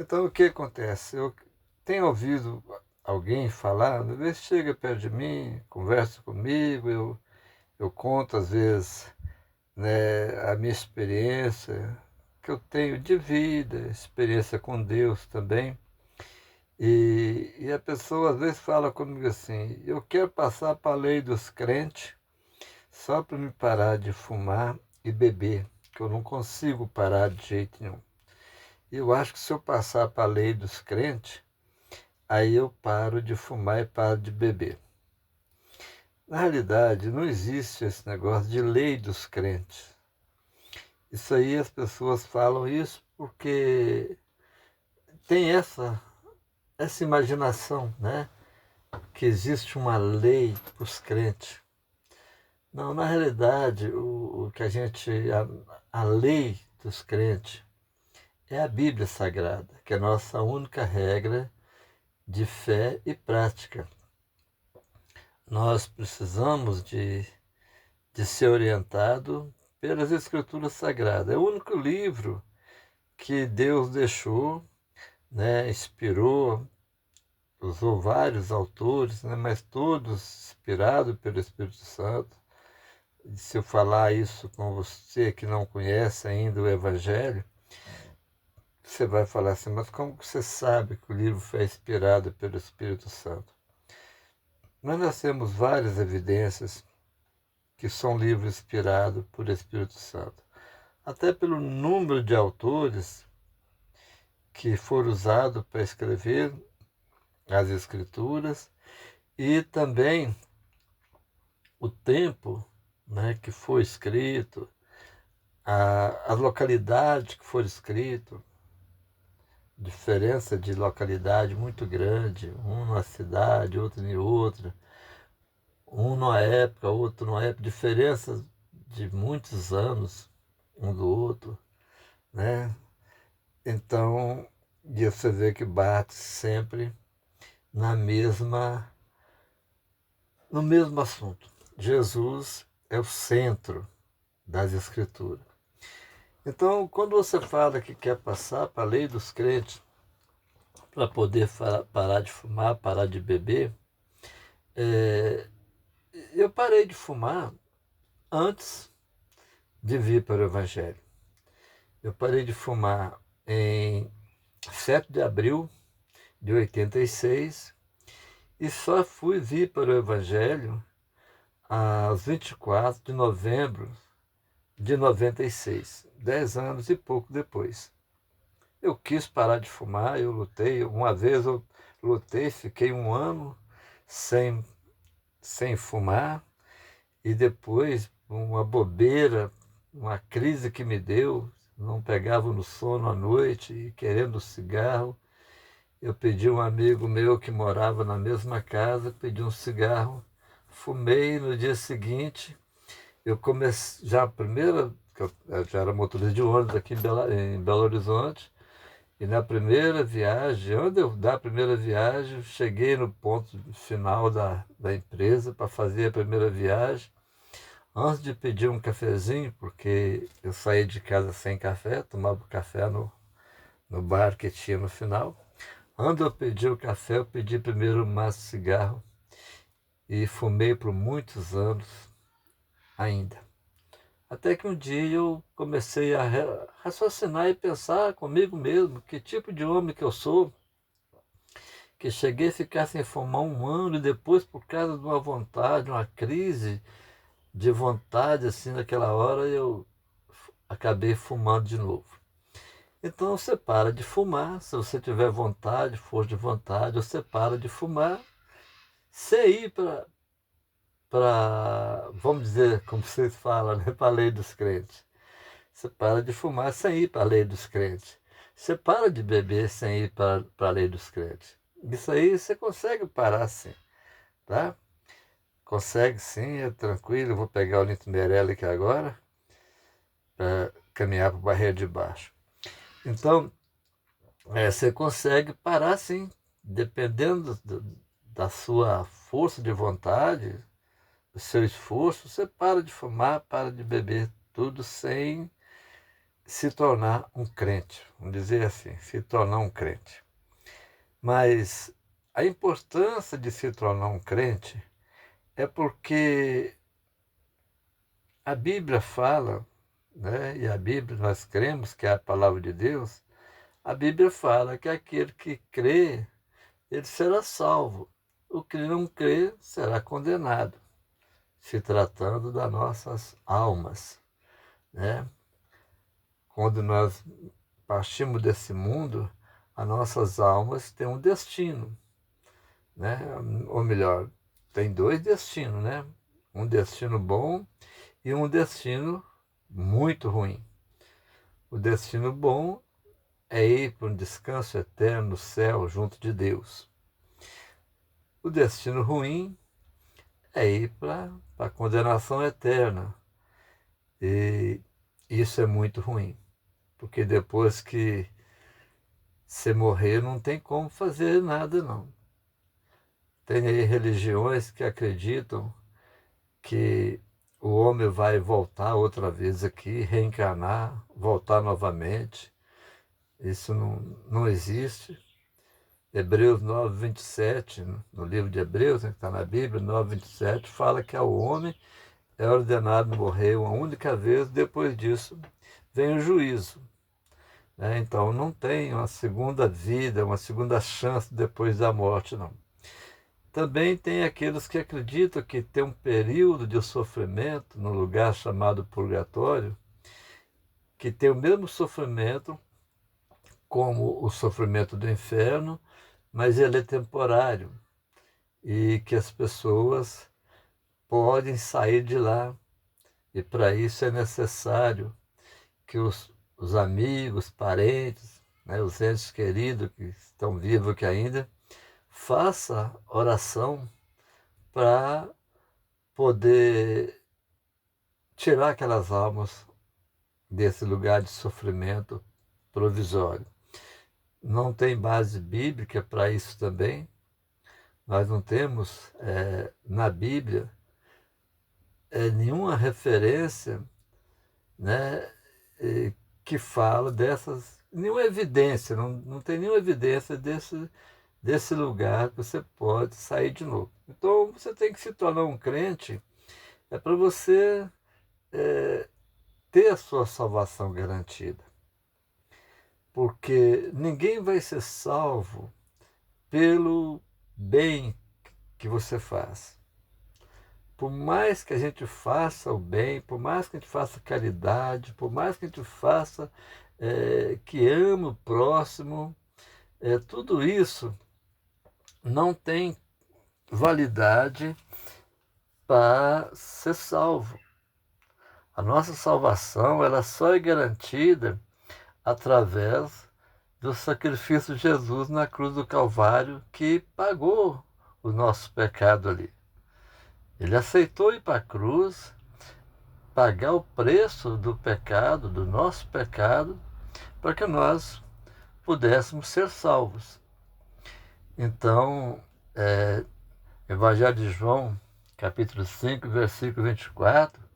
Então, o que acontece? Eu tenho ouvido alguém falar, às vezes chega perto de mim, conversa comigo, eu conto, às vezes, né, a minha experiência que eu tenho de vida, experiência com Deus também. E a pessoa às vezes fala comigo assim: eu quero passar para a lei dos crentes só para me parar de fumar e beber, que eu não consigo parar de jeito nenhum. E eu acho que se eu passar para a lei dos crentes, aí eu paro de fumar e paro de beber. Na realidade, não existe esse negócio de lei dos crentes. Isso aí as pessoas falam isso porque tem essa imaginação, né? Que existe uma lei para os crentes. Não, na realidade, o que a lei dos crentes é a Bíblia Sagrada, que é a nossa única regra de fé e prática. Nós precisamos de ser orientado pelas Escrituras Sagradas. É o único livro que Deus deixou, né, inspirou, usou vários autores, né, mas todos inspirados pelo Espírito Santo. E se eu falar isso com você que não conhece ainda o Evangelho, você vai falar assim, mas como você sabe que o livro foi inspirado pelo Espírito Santo? Nós temos várias evidências que são livros inspirados por Espírito Santo. Até pelo número de autores que foram usados para escrever as Escrituras e também o tempo, né, que foi escrito, as localidades que foram escritas, diferença de localidade muito grande, um numa cidade, outro em outra, um numa época, outro numa época, diferenças de muitos anos um do outro, né? Então, e você vê que bate sempre na mesma, no mesmo assunto. Jesus é o centro das Escrituras. Então, quando você fala que quer passar para a lei dos crentes para poder parar de fumar, parar de beber, é, eu parei de fumar antes de vir para o Evangelho. Eu parei de fumar em 7 de abril de 86 e só fui vir para o Evangelho às 24 de novembro de 96, 10 anos e pouco depois. Eu quis parar de fumar, eu lutei. Uma vez eu lutei, fiquei um ano sem, sem fumar, e depois uma bobeira, uma crise que me deu, não pegava no sono à noite e querendo cigarro. Eu pedi a um amigo meu que morava na mesma casa, pedi um cigarro, fumei. No dia seguinte, eu comecei, já a primeira, que eu já era motorista de ônibus aqui em Belo Horizonte, e na primeira viagem, antes de eu dar a primeira viagem, cheguei no ponto final da empresa para fazer a primeira viagem. Antes de pedir um cafezinho, porque eu saí de casa sem café, tomava café no bar que tinha no final. Antes de eu pedir o café, eu pedi primeiro um maço de cigarro e fumei por muitos anos ainda. Até que um dia eu comecei a raciocinar e pensar comigo mesmo que tipo de homem que eu sou, que cheguei a ficar sem fumar um ano e depois, por causa de uma vontade, uma crise de vontade, assim, naquela hora, eu acabei fumando de novo. Então você para de fumar, se você tiver vontade, for de vontade, você para de fumar, sem ir vamos dizer, como vocês falam, né, para a lei dos crentes. Você para de fumar sem ir para a lei dos crentes. Você para de beber sem ir para a lei dos crentes. Isso aí você consegue parar sim, tá? Consegue sim, é tranquilo. Eu vou pegar o Nito Meirelles aqui agora para caminhar para o Barreiro de Baixo. Então, você consegue parar sim, dependendo da sua força de vontade, do seu esforço, você para de fumar, para de beber, tudo se tornar um crente, vamos dizer assim, se tornar um crente. Mas a importância de se tornar um crente é porque a Bíblia fala, né, e a Bíblia nós cremos que é a palavra de Deus, a Bíblia fala que aquele que crê, ele será salvo. O que não crê será condenado, se tratando das nossas almas, né? Quando nós partimos desse mundo, as nossas almas têm um destino, né? Ou melhor, tem dois destinos, né? Um destino bom e um destino muito ruim. O destino bom é ir para um descanso eterno no céu junto de Deus. O destino ruim é ir para a condenação eterna. E isso é muito ruim, porque depois que você morrer não tem como fazer nada, não. Tem aí religiões que acreditam que o homem vai voltar outra vez aqui, reencarnar, voltar novamente. Isso não existe. Hebreus 9, 27, no livro de Hebreus, que está na Bíblia, 9, 27, fala que ao homem é ordenado morrer uma única vez, depois disso vem o juízo. Né? Então não tem uma segunda vida, uma segunda chance depois da morte, não. Também tem aqueles que acreditam que tem um período de sofrimento no lugar chamado purgatório, que tem o mesmo sofrimento como o sofrimento do inferno, mas ele é temporário e que as pessoas podem sair de lá. E para isso é necessário que os amigos, parentes, né, os entes queridos que estão vivos aqui ainda, façam oração para poder tirar aquelas almas desse lugar de sofrimento provisório. Não tem base bíblica para isso também. Nós não temos na Bíblia nenhuma referência, né, que fala dessas, nenhuma evidência, não tem nenhuma evidência desse lugar que você pode sair de novo. Então você tem que se tornar um crente, para você ter a sua salvação garantida. Porque ninguém vai ser salvo pelo bem que você faz. Por mais que a gente faça o bem, por mais que a gente faça caridade, por mais que a gente faça que ame o próximo, tudo isso não tem validade para ser salvo. A nossa salvação ela só é garantida através do sacrifício de Jesus na cruz do Calvário, que pagou o nosso pecado ali. Ele aceitou ir para a cruz, pagar o preço do pecado, do nosso pecado, para que nós pudéssemos ser salvos. Então, Evangelho de João, capítulo 5, versículo 24,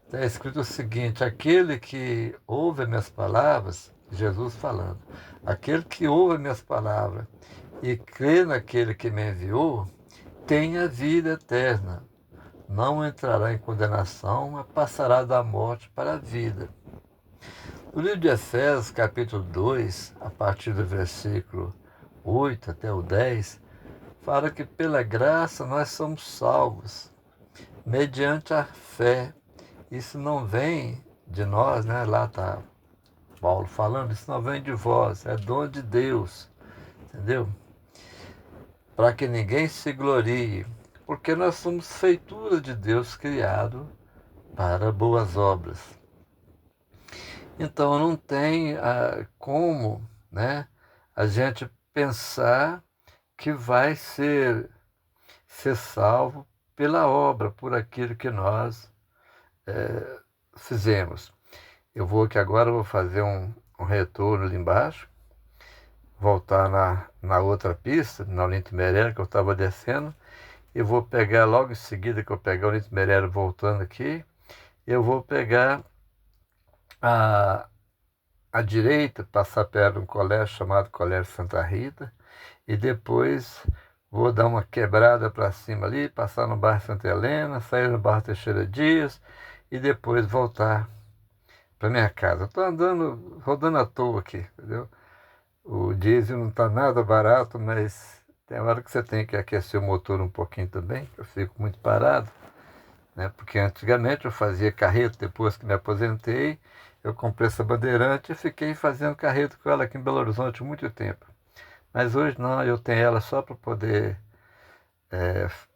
está escrito o seguinte: aquele que ouve minhas palavras, Jesus falando, aquele que ouve minhas palavras e crê naquele que me enviou, tem a vida eterna. Não entrará em condenação, mas passará da morte para a vida. No livro de Efésios, capítulo 2, a partir do versículo 8 até o 10, fala que pela graça nós somos salvos, mediante a fé. Isso não vem de nós, né? Lá está Paulo falando, isso não vem de vós, é dom de Deus, entendeu? Para que ninguém se glorie, porque nós somos feitura de Deus criado para boas obras. Então não tem como, né, a gente pensar que vai ser salvo pela obra, por aquilo que nós fizemos. Eu vou aqui agora, vou fazer um retorno ali embaixo, voltar na outra pista, na Olinto Meirelles, que eu estava descendo. Eu vou pegar logo em seguida que eu pegar o Olinto Meirelles voltando aqui, eu vou pegar à direita, passar perto de um colégio chamado Colégio Santa Rita, e depois vou dar uma quebrada para cima ali, passar no bairro Santa Helena, sair no bairro Teixeira Dias, e depois voltar para minha casa. Estou andando, rodando à toa aqui, entendeu? O diesel não está nada barato, mas tem hora que você tem que aquecer o motor um pouquinho também, eu fico muito parado, né? Porque antigamente eu fazia carreto, depois que me aposentei, eu comprei essa Bandeirante e fiquei fazendo carreto com ela aqui em Belo Horizonte muito tempo. Mas hoje não, eu tenho ela só para poder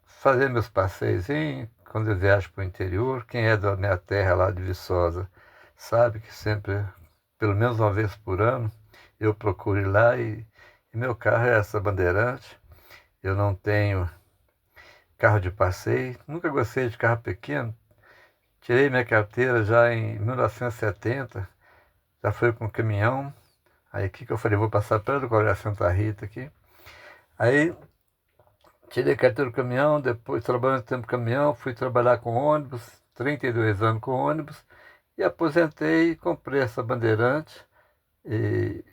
fazer meus passeios quando eu viajo para o interior. Quem é da minha terra lá de Viçosa sabe que sempre, pelo menos uma vez por ano, eu procuro ir lá e meu carro é essa Bandeirante. Eu não tenho carro de passeio, nunca gostei de carro pequeno. Tirei minha carteira já em 1970, já foi com caminhão. Aí aqui que eu falei, vou passar perto do Colégio Santa Rita aqui. Aí tirei carteira do caminhão, depois trabalhando tempo caminhão, fui trabalhar com ônibus, 32 anos com ônibus, e aposentei e comprei essa Bandeirante. E,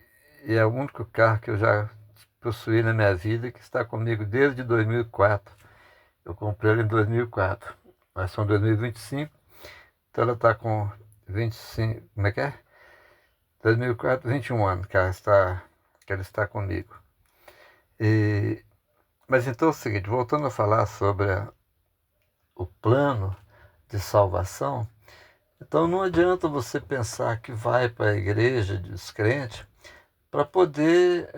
e é o único carro que eu já possuí na minha vida, que está comigo desde 2004. Eu comprei ela em 2004. Nós somos 2025, então ela está com 25, como é que é? 2004, 21 anos que ela está comigo. Mas então é o seguinte, voltando a falar sobre o plano de salvação, então não adianta você pensar que vai para a igreja dos crentes para poder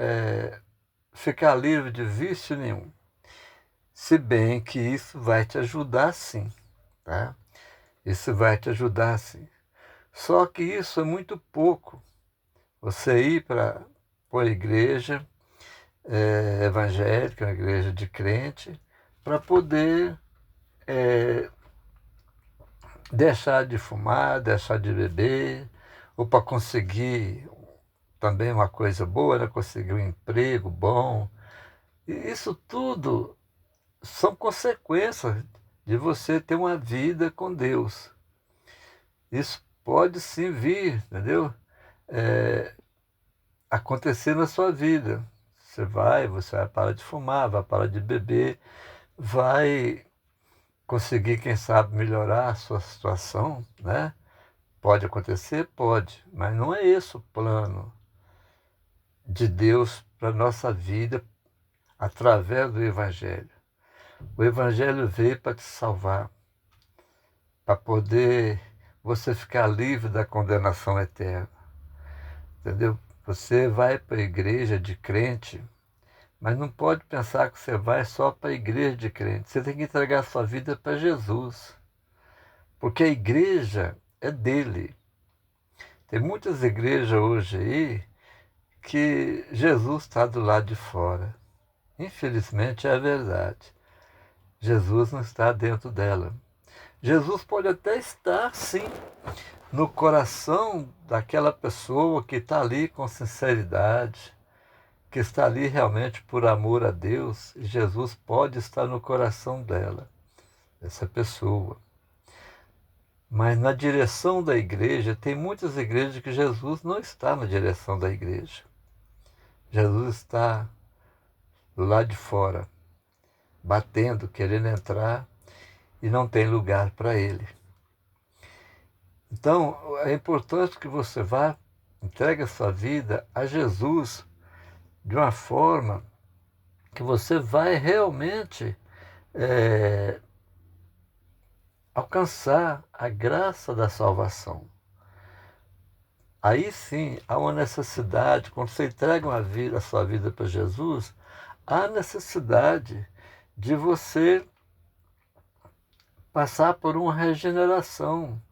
ficar livre de vício nenhum. Se bem que isso vai te ajudar sim, tá? Isso vai te ajudar sim. Só que isso é muito pouco. Você ir para a igreja evangélica, uma igreja de crente, para poder deixar de fumar, deixar de beber, ou para conseguir também uma coisa boa, né? Conseguir um emprego bom. E isso tudo são consequências de você ter uma vida com Deus. Isso pode sim vir, entendeu? Acontecer na sua vida. Você vai parar de fumar, vai parar de beber, vai conseguir, quem sabe, melhorar a sua situação, né? Pode acontecer? Pode, mas não é esse o plano de Deus para a nossa vida através do Evangelho. O Evangelho veio para te salvar, para poder você ficar livre da condenação eterna, entendeu? Você vai para a igreja de crente, mas não pode pensar que você vai só para a igreja de crente. Você tem que entregar a sua vida para Jesus, porque a igreja é dele. Tem muitas igrejas hoje aí que Jesus está do lado de fora. Infelizmente é a verdade. Jesus não está dentro dela. Jesus pode até estar, sim, no coração daquela pessoa que está ali com sinceridade, que está ali realmente por amor a Deus, e Jesus pode estar no coração dela, essa pessoa. Mas na direção da igreja, tem muitas igrejas que Jesus não está na direção da igreja. Jesus está do lado de fora, batendo, querendo entrar, e não tem lugar para ele. Então, é importante que você vá, entregue a sua vida a Jesus de uma forma que você vai realmente alcançar a graça da salvação. Aí sim, há uma necessidade, quando você entrega a sua vida para Jesus, há necessidade de você passar por uma regeneração.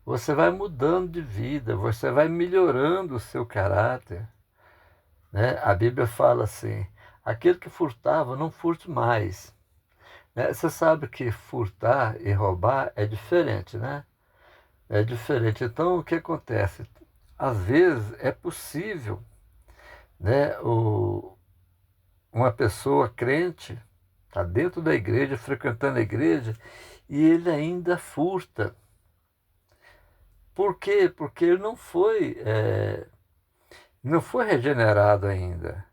Você vai mudando de vida, você vai melhorando o seu caráter, né? A Bíblia fala assim, aquele que furtava, não furte mais. Né? Você sabe que furtar e roubar é diferente, né? É diferente. Então, o que acontece? Às vezes é possível, né, uma pessoa crente está dentro da igreja, frequentando a igreja, e ele ainda furta. Por quê? Porque ele não foi não foi regenerado ainda.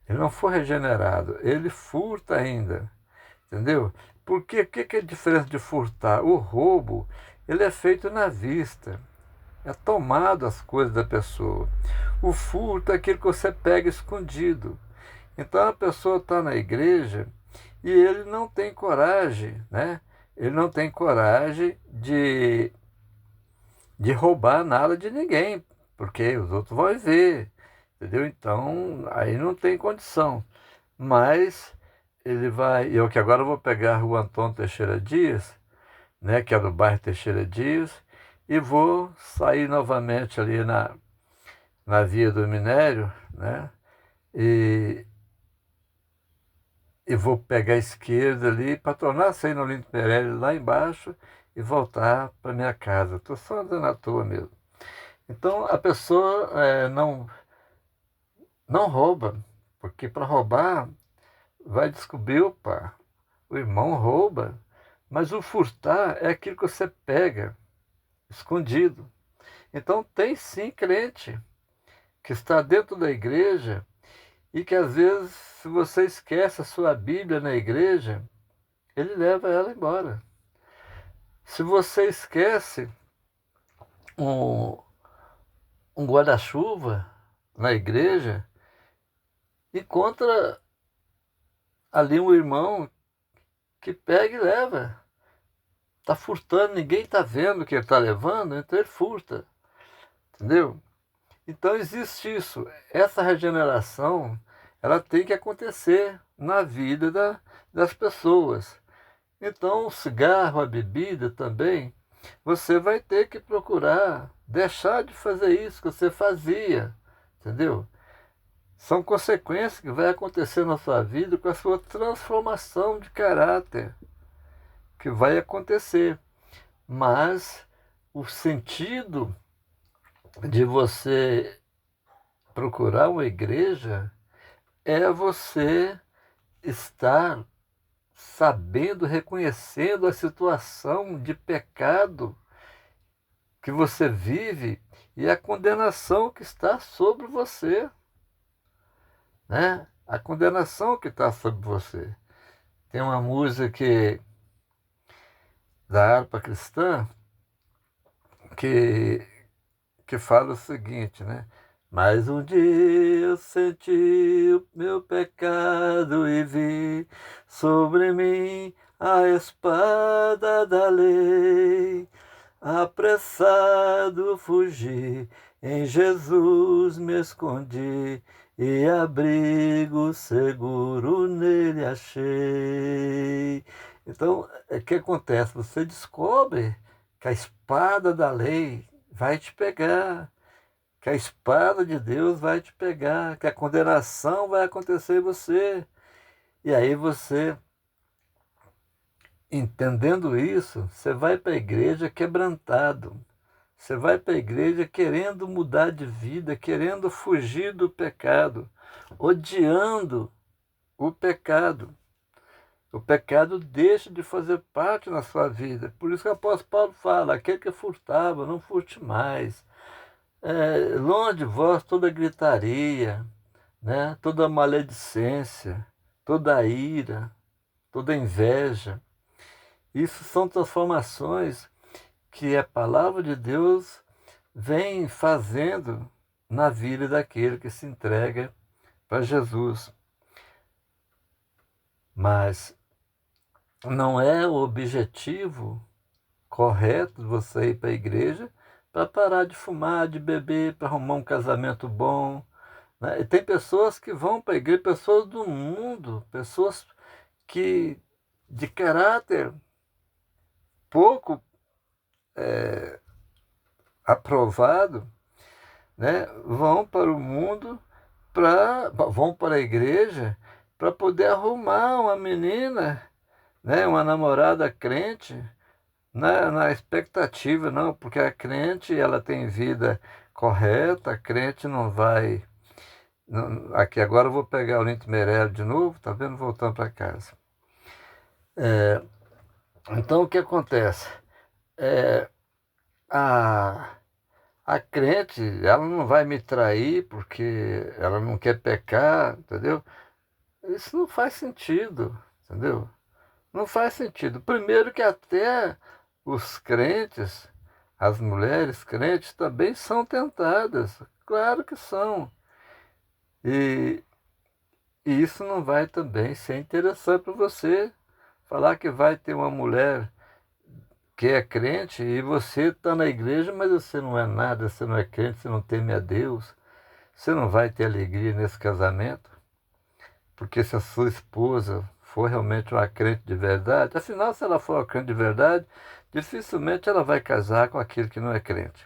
Ele não foi regenerado, ele furta ainda, entendeu? Porque o que é a diferença de furtar? O roubo, ele é feito na vista, é tomado as coisas da pessoa. O furto é aquilo que você pega escondido. Então a pessoa está na igreja e ele não tem coragem, né? Ele não tem coragem de roubar nada de ninguém, porque os outros vão ver, entendeu? Então aí não tem condição. Mas ele vai. Eu que agora vou pegar a Rua Antônio Teixeira Dias, né, que é do bairro Teixeira Dias, e vou sair novamente ali na Via do Minério, né? E, e vou pegar a esquerda ali para tornar a sair no Lindo Meirelles lá embaixo e voltar para minha casa. Estou só andando à toa mesmo. Então a pessoa não rouba, porque para roubar vai descobrir, opa, o irmão rouba, mas o furtar é aquilo que você pega escondido. Então tem sim crente que está dentro da igreja e que às vezes, se você esquece a sua Bíblia na igreja, ele leva ela embora. Se você esquece um, um guarda-chuva na igreja, encontra ali um irmão que pega e leva. Está furtando, ninguém está vendo que ele está levando, então ele furta. Entendeu? Então existe isso. Essa regeneração, ela tem que acontecer na vida das pessoas. Então o cigarro, a bebida também, você vai ter que procurar deixar de fazer isso que você fazia, entendeu? São consequências que vai acontecer na sua vida com a sua transformação de caráter, que vai acontecer. Mas o sentido de você procurar uma igreja é você estar sabendo, reconhecendo a situação de pecado que você vive e a condenação que está sobre você, né? A condenação que está sobre você. Tem uma música da harpa cristã que, que fala o seguinte, né? Mas um dia eu senti o meu pecado e vi sobre mim a espada da lei. Apressado fugi, em Jesus me escondi e abrigo seguro nele achei. Então, o que acontece? Você descobre que a espada da lei vai te pegar, que a espada de Deus vai te pegar, que a condenação vai acontecer em você. E aí você, entendendo isso, você vai para a igreja quebrantado. Você vai para a igreja querendo mudar de vida, querendo fugir do pecado, odiando o pecado. O pecado deixa de fazer parte na sua vida. Por isso que o apóstolo Paulo fala, aquele que furtava, não furte mais. Longe de vós toda gritaria, né? Toda maledicência, toda ira, toda inveja. Isso são transformações que a palavra de Deus vem fazendo na vida daquele que se entrega para Jesus. Mas não é o objetivo correto de você ir para a igreja para parar de fumar, de beber, para arrumar um casamento bom, né? E tem pessoas que vão para a igreja, pessoas do mundo, pessoas que de caráter pouco aprovado, né, vão para o mundo, vão para a igreja para poder arrumar uma menina, né, uma namorada crente, na expectativa, não, porque a crente ela tem vida correta, a crente não vai. Aqui agora eu vou pegar o Linto Meirelles de novo, tá vendo? Voltando para casa. Então o que acontece? É, a, A crente, ela não vai me trair porque ela não quer pecar, entendeu? Isso não faz sentido, entendeu? Não faz sentido. Primeiro que até os crentes, as mulheres crentes também são tentadas. Claro que são. E, e isso não vai também ser interessante para você falar que vai ter uma mulher que é crente e você está na igreja, mas você não é nada, você não é crente, você não teme a Deus. Você não vai ter alegria nesse casamento, porque se a sua esposa for realmente uma crente de verdade, afinal, se ela for uma crente de verdade, dificilmente ela vai casar com aquele que não é crente.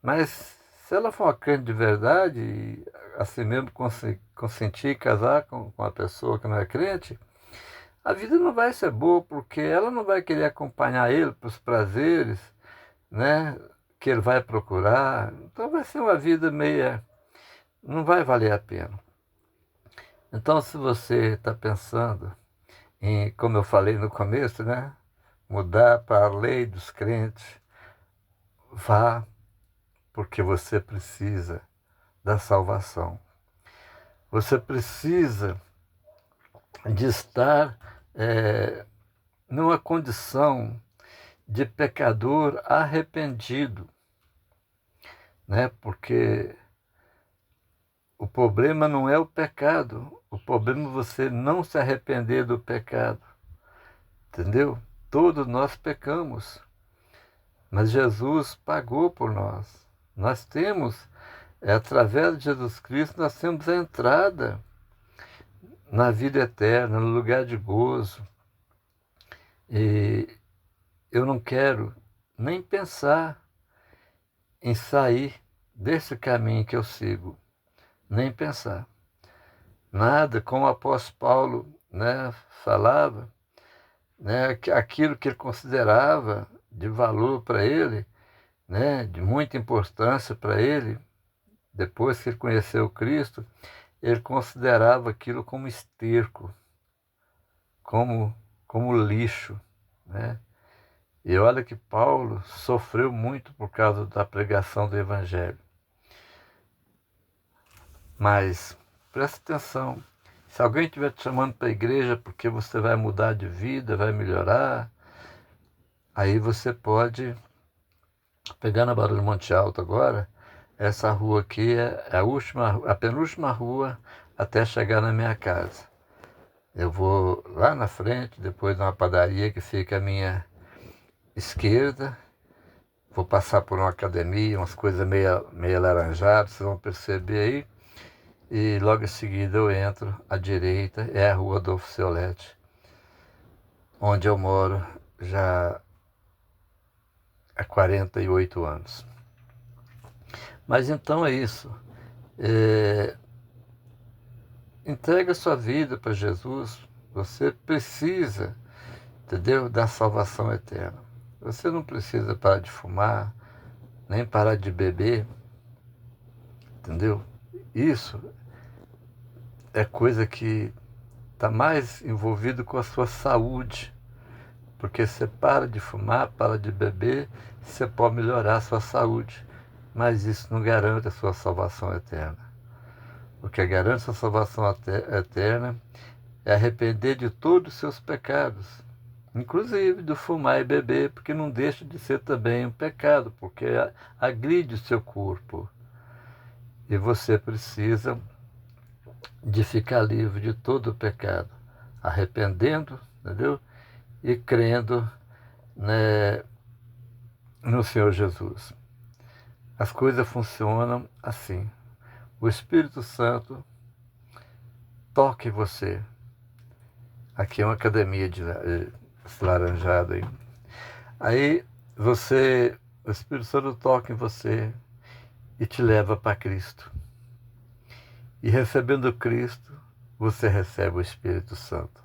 Mas se ela for uma crente de verdade, e assim mesmo consentir casar com a pessoa que não é crente, a vida não vai ser boa, porque ela não vai querer acompanhar ele para os prazeres, né, que ele vai procurar. Então vai ser uma vida meia. Não vai valer a pena. Então, se você está pensando em, como eu falei no começo, né, mudar para a lei dos crentes, vá, porque você precisa da salvação. Você precisa de estar numa condição de pecador arrependido, né? Porque o problema não é o pecado, o problema é você não se arrepender do pecado, entendeu? Todos nós pecamos, mas Jesus pagou por nós. Nós temos, através de Jesus Cristo, nós temos a entrada na vida eterna, no lugar de gozo. E eu não quero nem pensar em sair desse caminho que eu sigo, nem pensar. Nada, como o apóstolo Paulo, né, falava, né, que aquilo que ele considerava de valor para ele, né, de muita importância para ele, depois que ele conheceu Cristo, ele considerava aquilo como esterco, como lixo, né? E olha que Paulo sofreu muito por causa da pregação do Evangelho. Mas preste atenção, se alguém estiver te chamando para a igreja porque você vai mudar de vida, vai melhorar, aí você pode pegar na Barão do Monte Alto agora. Essa rua aqui é a penúltima rua até chegar na minha casa. Eu vou lá na frente, depois de uma padaria que fica à minha esquerda. Vou passar por uma academia, umas coisas meio laranjadas, vocês vão perceber aí. E logo em seguida eu entro à direita, é a rua Adolfo Ceolete, onde eu moro já há 48 anos. Mas então é isso. Entrega sua vida para Jesus. Você precisa, entendeu, da salvação eterna. Você não precisa parar de fumar, nem parar de beber, entendeu? Isso é coisa que está mais envolvido com a sua saúde, porque você para de fumar, para de beber, você pode melhorar a sua saúde, mas isso não garante a sua salvação eterna. O que garante a sua salvação eterna é arrepender de todos os seus pecados, inclusive do fumar e beber, porque não deixa de ser também um pecado, porque agride o seu corpo. E você precisa de ficar livre de todo o pecado, arrependendo, entendeu? E crendo, né, no Senhor Jesus. As coisas funcionam assim. O Espírito Santo toca em você. Aqui é uma academia de laranjada aí. Aí o Espírito Santo toca em você e te leva para Cristo. E recebendo Cristo, você recebe o Espírito Santo.